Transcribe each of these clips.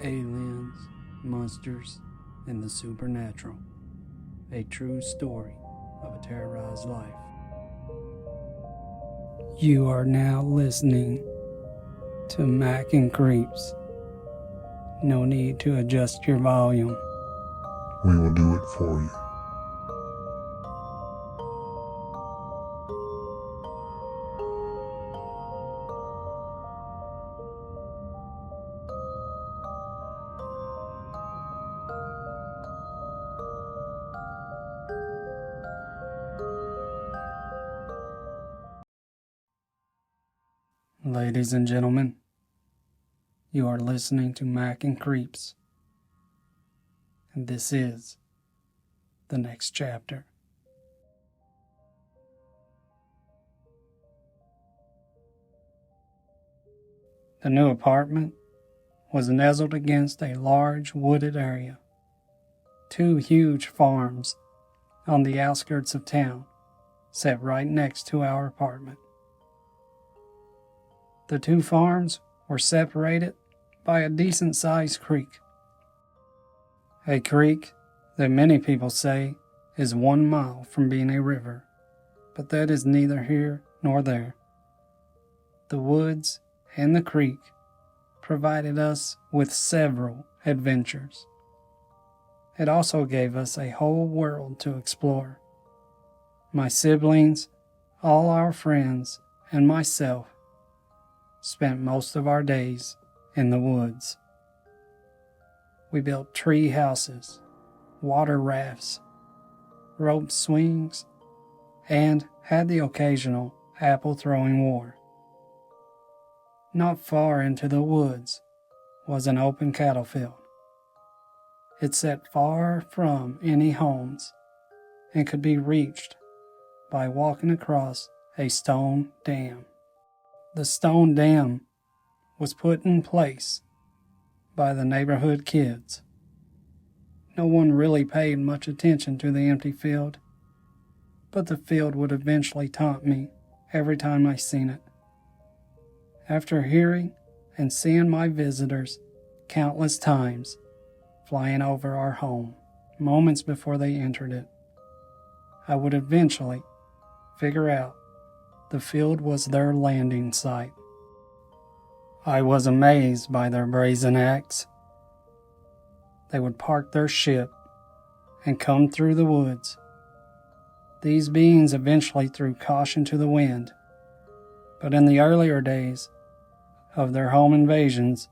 Aliens, Monsters, and the Supernatural. A true story of a terrorized life. You are now listening to Mac and Creeps. No need to adjust your volume. We will do it for you. Ladies and gentlemen, you are listening to Mac and Creeps, and this is the next chapter. The new apartment was nestled against a large wooded area. Two huge farms on the outskirts of town sat right next to our apartment. The two farms were separated by a decent-sized creek. A creek that many people say is 1 mile from being a river, but that is neither here nor there. The woods and the creek provided us with several adventures. It also gave us a whole world to explore. My siblings, all our friends, and myself spent most of our days in the woods. We built tree houses, water rafts, rope swings, and had the occasional apple-throwing war. Not far into the woods was an open cattle field. It sat far from any homes and could be reached by walking across a stone dam. The stone dam was put in place by the neighborhood kids. No one really paid much attention to the empty field, but the field would eventually taunt me every time I seen it. After hearing and seeing my visitors countless times flying over our home moments before they entered it, I would eventually figure out the field was their landing site. I was amazed by their brazen acts. They would park their ship and come through the woods. These beings eventually threw caution to the wind, but in the earlier days of their home invasions,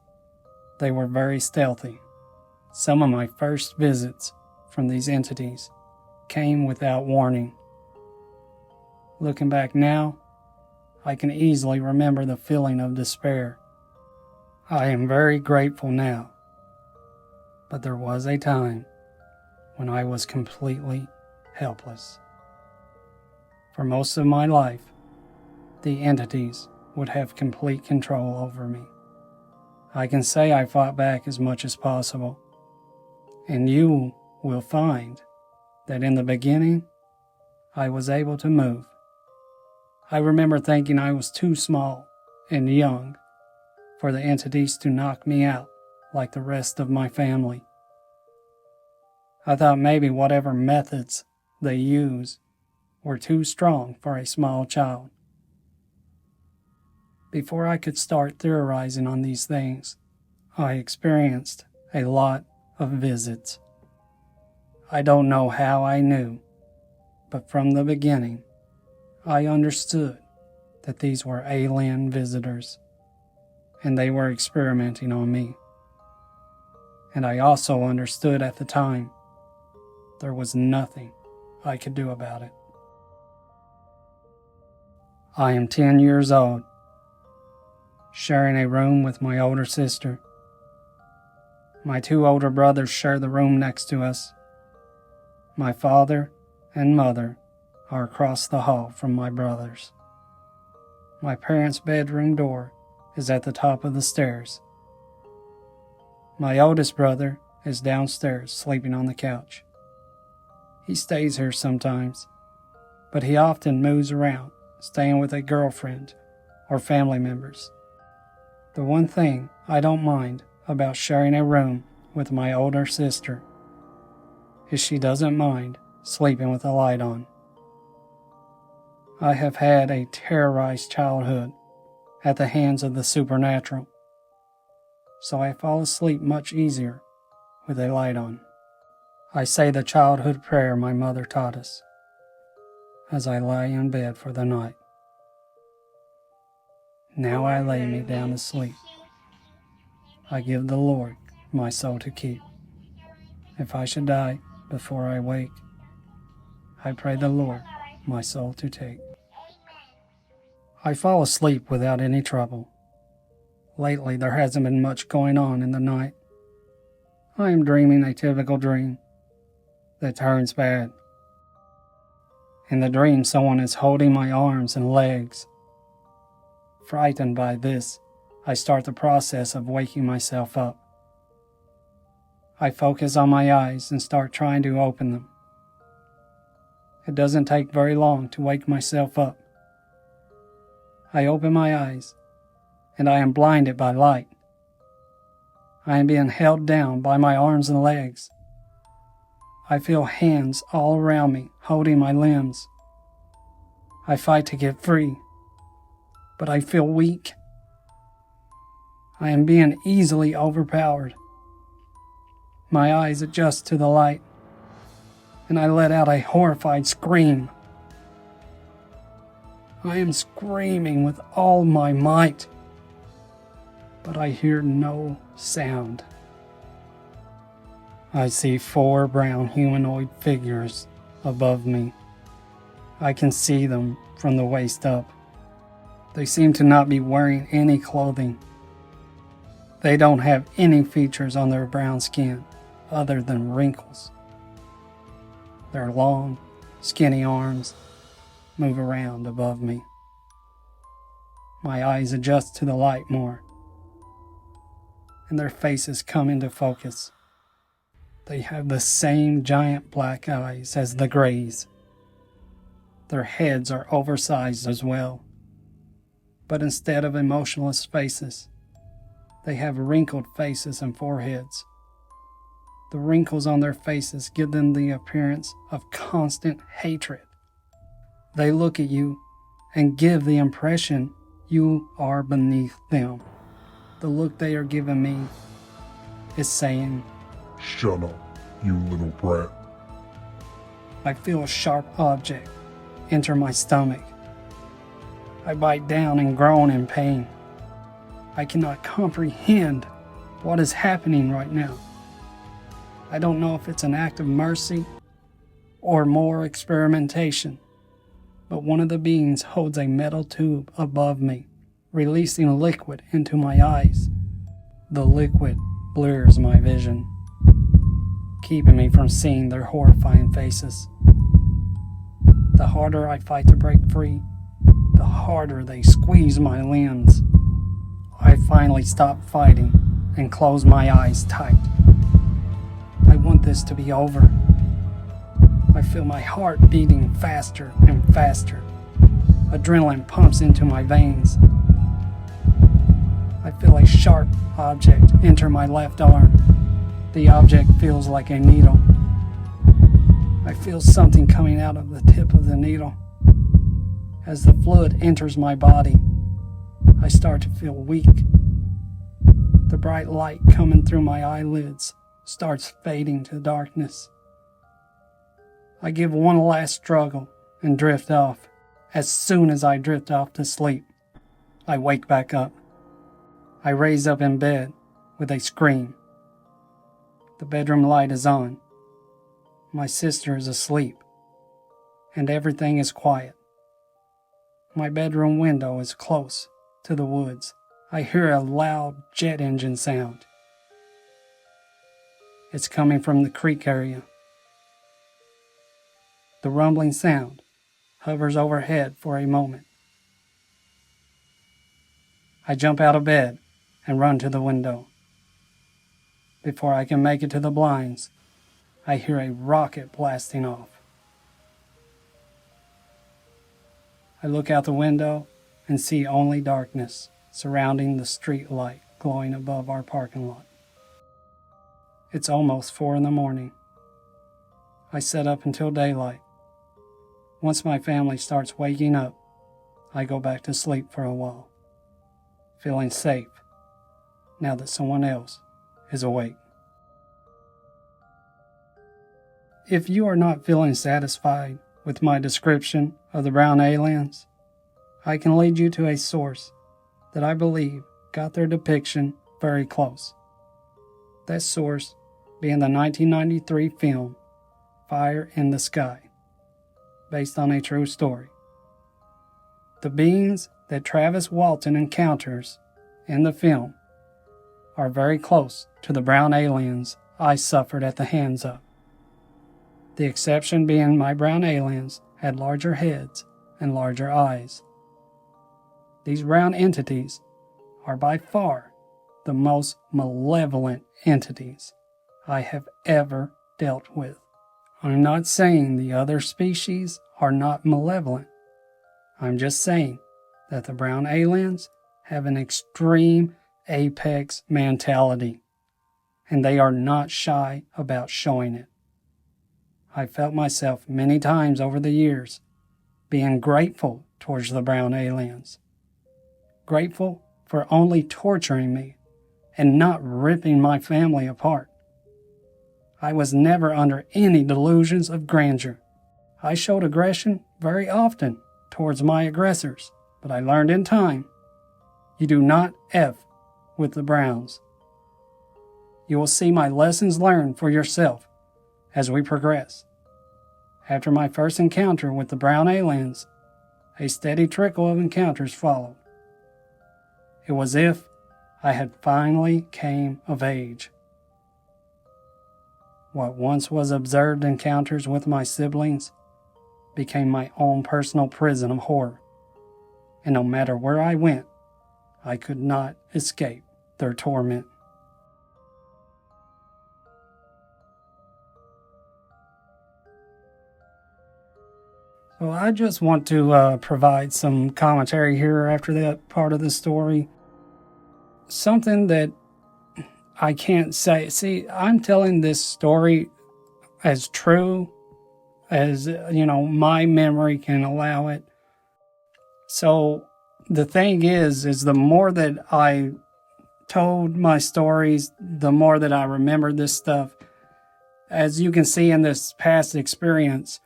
they were very stealthy. Some of my first visits from these entities came without warning. Looking back now, I can easily remember the feeling of despair. I am very grateful now, but there was a time when I was completely helpless. For most of my life, the entities would have complete control over me. I can say I fought back as much as possible, and you will find that in the beginning, I was able to move. I remember thinking I was too small and young for the entities to knock me out like the rest of my family. I thought maybe whatever methods they use were too strong for a small child. Before I could start theorizing on these things, I experienced a lot of visits. I don't know how I knew, but from the beginning, I understood that these were alien visitors, and they were experimenting on me. And I also understood at the time there was nothing I could do about it. I am 10 years old, sharing a room with my older sister. My two older brothers share the room next to us. My father and mother are across the hall from my brothers. My parents' bedroom door is at the top of the stairs. My oldest brother is downstairs sleeping on the couch. He stays here sometimes, but he often moves around, staying with a girlfriend or family members. The one thing I don't mind about sharing a room with my older sister if she doesn't mind sleeping with the light on. I have had a terrorized childhood at the hands of the supernatural, so I fall asleep much easier with a light on. I say the childhood prayer my mother taught us as I lie in bed for the night. Now I lay me down to sleep. I give the Lord my soul to keep. If I should die before I wake, I pray the Lord my soul to take. I fall asleep without any trouble. Lately there hasn't been much going on in the night. I am dreaming a typical dream that turns bad. In the dream, someone is holding my arms and legs. Frightened by this, I start the process of waking myself up. I focus on my eyes and start trying to open them. It doesn't take very long to wake myself up. I open my eyes, and I am blinded by light. I am being held down by my arms and legs. I feel hands all around me holding my limbs. I fight to get free, but I feel weak. I am being easily overpowered. My eyes adjust to the light, and I let out a horrified scream. I am screaming with all my might, but I hear no sound. I see 4 brown humanoid figures above me. I can see them from the waist up. They seem to not be wearing any clothing. They don't have any features on their brown skin other than wrinkles. Their long, skinny arms move around above me. My eyes adjust to the light more, and their faces come into focus. They have the same giant black eyes as the Greys. Their heads are oversized as well, but instead of emotionless faces, they have wrinkled faces and foreheads. The wrinkles on their faces give them the appearance of constant hatred. They look at you and give the impression you are beneath them. The look they are giving me is saying, "Shut up, you little brat." I feel a sharp object enter my stomach. I bite down and groan in pain. I cannot comprehend what is happening right now. I don't know if it's an act of mercy or more experimentation, but one of the beings holds a metal tube above me, releasing liquid into my eyes. The liquid blurs my vision, keeping me from seeing their horrifying faces. The harder I fight to break free, the harder they squeeze my limbs. I finally stop fighting and close my eyes tight. I want this to be over. I feel my heart beating faster and faster. Adrenaline pumps into my veins. I feel a sharp object enter my left arm. The object feels like a needle. I feel something coming out of the tip of the needle. As the fluid enters my body, I start to feel weak. The bright light coming through my eyelids starts fading to darkness. I give one last struggle and drift off. As soon as I drift off to sleep, I wake back up. I raise up in bed with a scream. The bedroom light is on. My sister is asleep, and everything is quiet. My bedroom window is close to the woods. I hear a loud jet engine sound. It's coming from the creek area. The rumbling sound hovers overhead for a moment. I jump out of bed and run to the window. Before I can make it to the blinds, I hear a rocket blasting off. I look out the window and see only darkness surrounding the street light glowing above our parking lot. It's almost 4 in the morning. I set up until daylight. Once my family starts waking up, I go back to sleep for a while, feeling safe now that someone else is awake. If you are not feeling satisfied with my description of the brown aliens, I can lead you to a source that I believe got their depiction very close. That source being the 1993 film Fire in the Sky, based on a true story. The beings that Travis Walton encounters in the film are very close to the brown aliens I suffered at the hands of. The exception being my brown aliens had larger heads and larger eyes. These brown entities are by far the most malevolent entities I have ever dealt with. I'm not saying the other species are not malevolent. I'm just saying that the brown aliens have an extreme apex mentality, and they are not shy about showing it. I felt myself many times over the years being grateful towards the brown aliens. Grateful for only torturing me and not ripping my family apart. I was never under any delusions of grandeur. I showed aggression very often towards my aggressors, but I learned in time, you do not F with the Browns. You will see my lessons learned for yourself as we progress. After my first encounter with the brown aliens, a steady trickle of encounters followed. It was as if I had finally came of age. What once was observed encounters with my siblings became my own personal prison of horror, and no matter where I went, I could not escape their torment. So I just want to provide some commentary here after that part of the story. Something that I can't say. See, I'm telling this story as true as, my memory can allow it. So the thing is the more that I told my stories, the more that I remembered this stuff. As you can see in this past experience,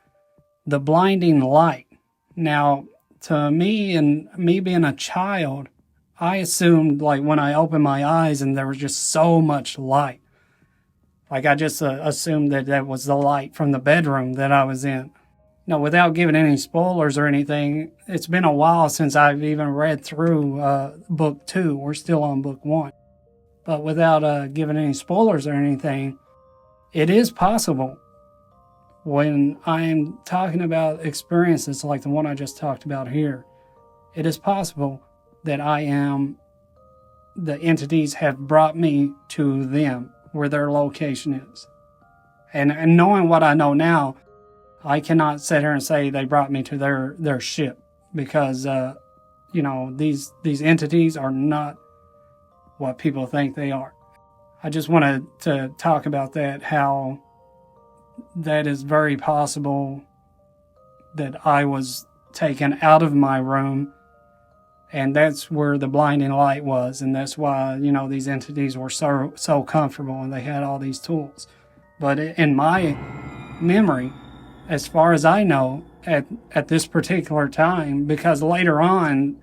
the blinding light. Now, to me, and me being a child, I assumed, when I opened my eyes and there was just so much light. I just assumed that was the light from the bedroom that I was in. Now, without giving any spoilers or anything, it's been a while since I've even read through book 2. We're still on book 1. But without giving any spoilers or anything, it is possible when I'm talking about experiences like the one I just talked about here, it is possible that the entities have brought me to them, where their location is. And knowing what I know now, I cannot sit here and say they brought me to their ship, because, these entities are not what people think they are. I just wanted to talk about that, how that is very possible that I was taken out of my room, and that's where the blinding light was, and that's why, these entities were so comfortable and they had all these tools. But in my memory, as far as I know, at this particular time, because later on,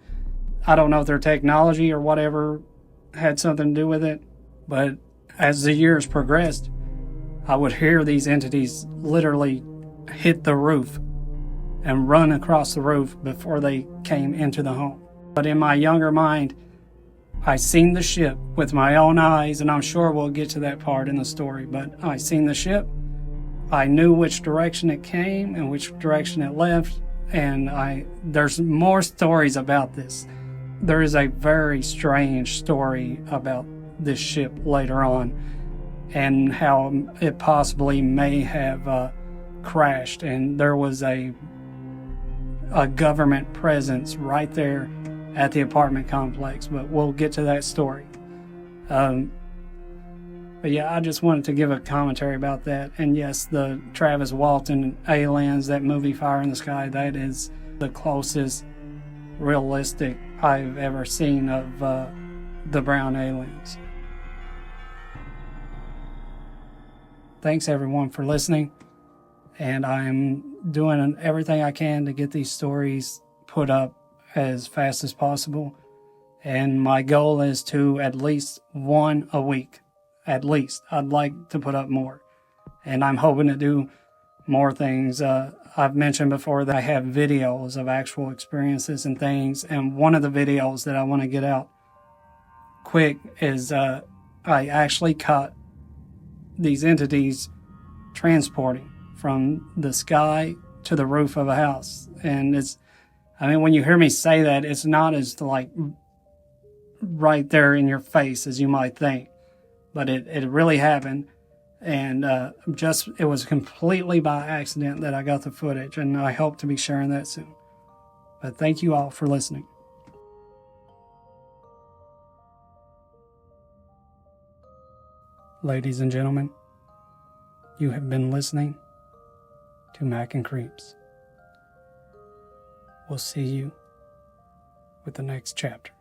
I don't know if their technology or whatever had something to do with it, but as the years progressed, I would hear these entities literally hit the roof and run across the roof before they came into the home. But in my younger mind, I seen the ship with my own eyes, and I'm sure we'll get to that part in the story, but I seen the ship. I knew which direction it came and which direction it left, and there's more stories about this. There is a very strange story about this ship later on, and how it possibly may have crashed, and there was a government presence right there at the apartment complex, but we'll get to that story. But yeah, I just wanted to give a commentary about that. And yes, the Travis Walton Aliens, that movie Fire in the Sky, that is the closest realistic I've ever seen of the brown aliens. Thanks everyone for listening. And I'm doing everything I can to get these stories put up as fast as possible. And my goal is to at least one a week. At least. I'd like to put up more. And I'm hoping to do more things. I've mentioned before that I have videos of actual experiences and things. And one of the videos that I want to get out quick is I actually caught these entities transporting from the sky to the roof of a house. And when you hear me say that, it's not as like right there in your face as you might think. But it really happened, and it was completely by accident that I got the footage, and I hope to be sharing that soon. But thank you all for listening. Ladies and gentlemen, you have been listening to Mac and Creeps. We'll see you with the next chapter.